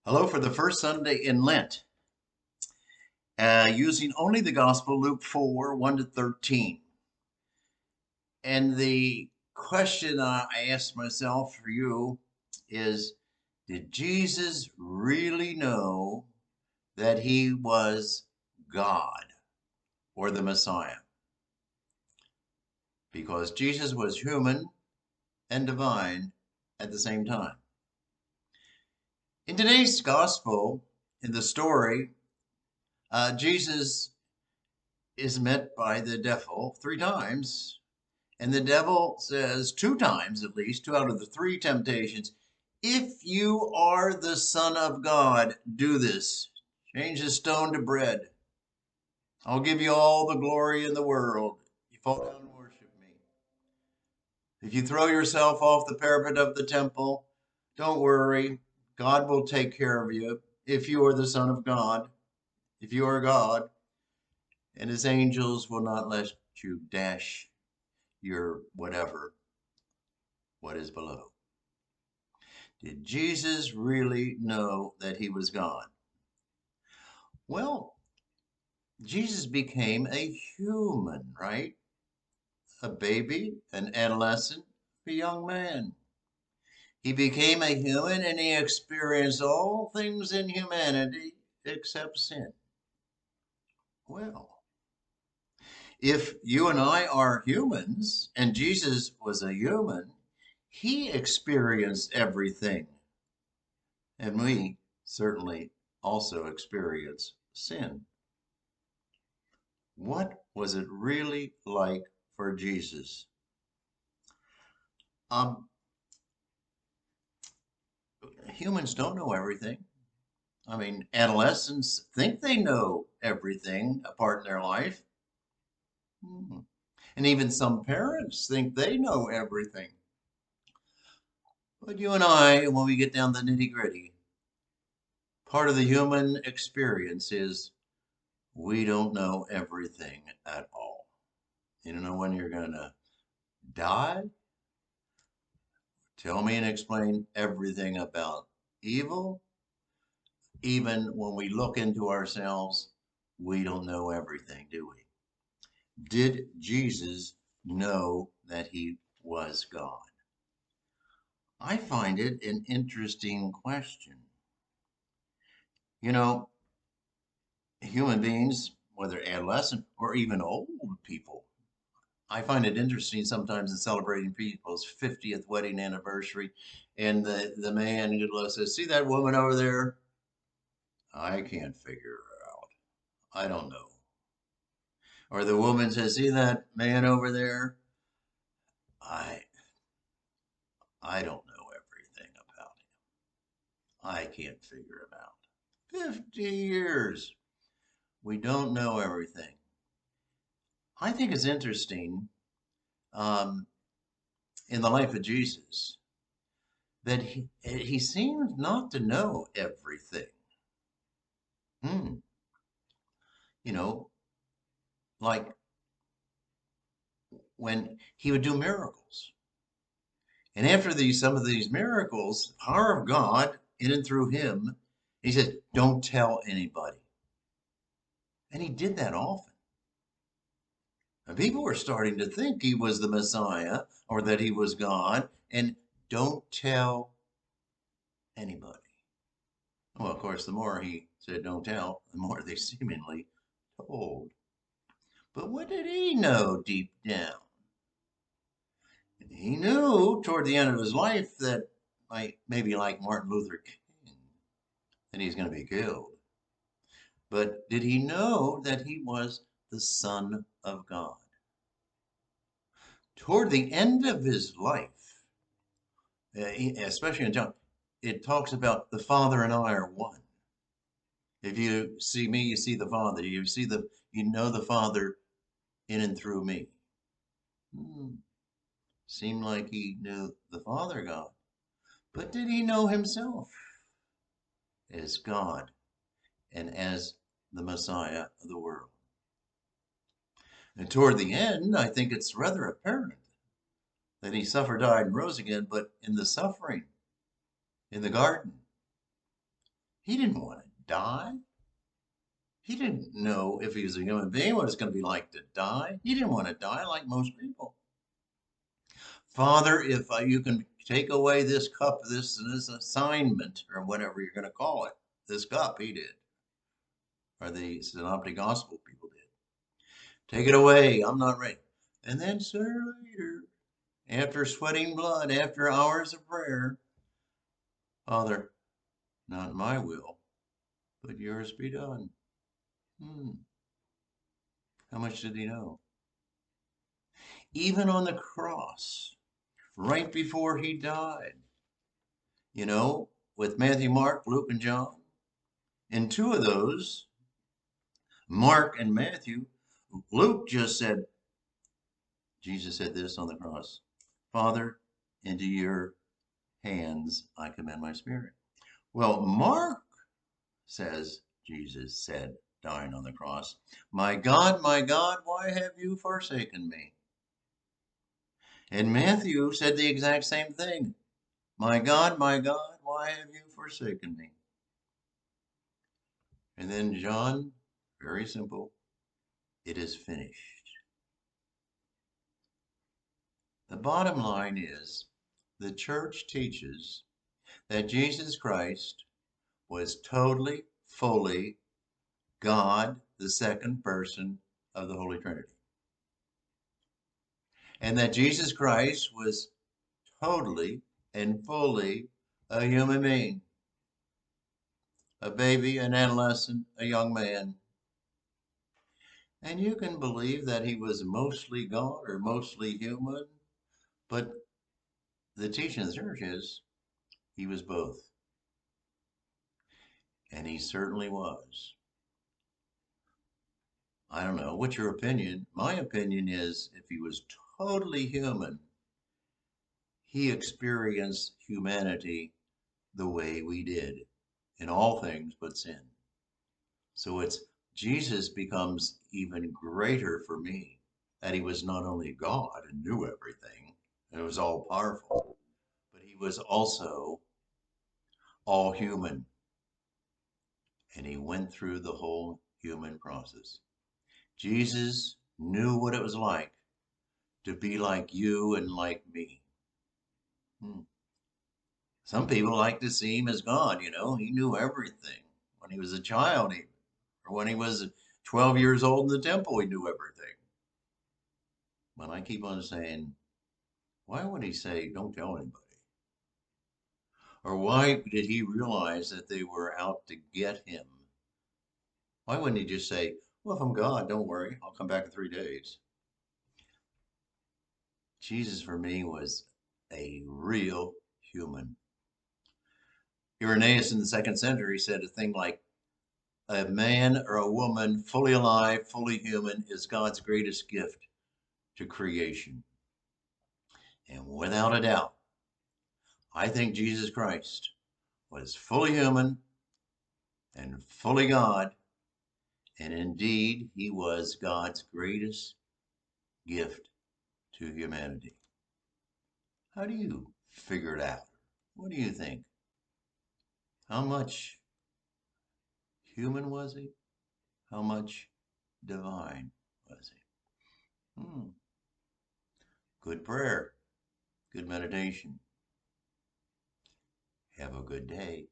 Hello for the first Sunday in Lent, using only the Gospel, Luke 4, 1 to 13. And the question I asked myself for you is, did Jesus really know that he was God or the Messiah? Because Jesus was human and divine at the same time. In today's Gospel, in the story, Jesus is met by the devil three times. And the devil says two times, at least, two out of the three temptations, if you are the Son of God, do this. Change the stone to bread. I'll give you all the glory in the world. You fall down and worship me. If you throw yourself off the parapet of the temple, don't worry. God will take care of you if you are the Son of God, if you are God, and his angels will not let you dash your what is below. Did Jesus really know that he was God? Well, Jesus became a human, right? A baby, an adolescent, a young man. He became a human and he experienced all things in humanity except sin. Well, if you and I are humans and Jesus was a human, he experienced everything. And we certainly also experience sin. What was it really like for Jesus? Um, Humans don't know everything. I mean, adolescents think they know everything apart in their life. Hmm. And even some parents think they know everything. But you and I, when we get down the nitty-gritty, part of the human experience is we don't know everything at all. You don't know when you're going to die. Tell me and explain everything about evil. Even when we look into ourselves, we don't know everything, do we? Did Jesus know that he was God? I find it an interesting question. You know, human beings, whether adolescent or even old people, I find it interesting sometimes in celebrating people's 50th wedding anniversary, and the man says, "See that woman over there? I can't figure her out. I don't know." Or the woman says, "See that man over there? I I don't know everything about him. I can't figure him out." 50 years. We don't know everything. I think it's interesting um, in the life of Jesus that he seems not to know everything. Hmm. You know, like when he would do miracles. And after some of these miracles, the power of God in and through him, he said, "Don't tell anybody." And he did that often. And people were starting to think he was the Messiah or that he was God. And don't tell anybody. Well, of course, the more he said don't tell, the more they seemingly told. But what did he know deep down? He knew toward the end of his life that, maybe like Martin Luther King, that he's going to be killed. But did he know that he was the Son of God? Toward the end of his life, especially in John, it talks about the Father and I are one. If you see me, you see the Father. You know the Father in and through me. Hmm. Seemed like he knew the Father God. But did he know himself as God and as the Messiah of the world? And toward the end, I think it's rather apparent that he suffered, died, and rose again, but in the suffering in the garden, He didn't want to die. He didn't know if he was a human being what it's going to be like to die. He didn't want to die like most people. Father, if you can take away this cup, this assignment, or whatever you're going to call it, this cup, he did, or the synoptic gospel people did. Take it away. I'm not ready. And then sooner or later, after sweating blood, after hours of prayer, Father, not my will, but yours be done. How much did he know? Even on the cross, right before he died, you know, with Matthew, Mark, Luke, and John. In two of those, Mark and Matthew, Luke just said, Jesus said this on the cross, Father, into your hands I commend my spirit. Well, Mark says, Jesus said, dying on the cross, my God, why have you forsaken me? And Matthew said the exact same thing. My God, why have you forsaken me? And then John, very simple, it is finished. The bottom line is the church teaches that Jesus Christ was totally, fully God, the second person of the Holy Trinity. And that Jesus Christ was totally and fully a human being, a baby, an adolescent, a young man. And you can believe that he was mostly God or mostly human, but the teaching of the church is he was both. And he certainly was. I don't know. What's your opinion? My opinion is if he was totally human, he experienced humanity the way we did in all things but sin. So it's Jesus becomes even greater for me that he was not only God and knew everything and was all powerful, but he was also all human. And he went through the whole human process. Jesus knew what it was like to be like you and like me. Some people like to see him as God, you know. He knew everything. When he was a child, or when he was 12 years old in the temple, he knew everything. But I keep on saying, why would he say, don't tell anybody? Or why did he realize that they were out to get him? Why wouldn't he just say, well, if I'm God, don't worry, I'll come back in 3 days? Jesus for me was a real human. Irenaeus in the 2nd century said a thing like, a man or a woman fully alive, fully human is God's greatest gift to creation. And without a doubt, I think Jesus Christ was fully human and fully God, and indeed he was God's greatest gift to humanity. How do you figure it out? What do you think? How much human was he? How much divine was he? Good prayer, good meditation. Have a good day.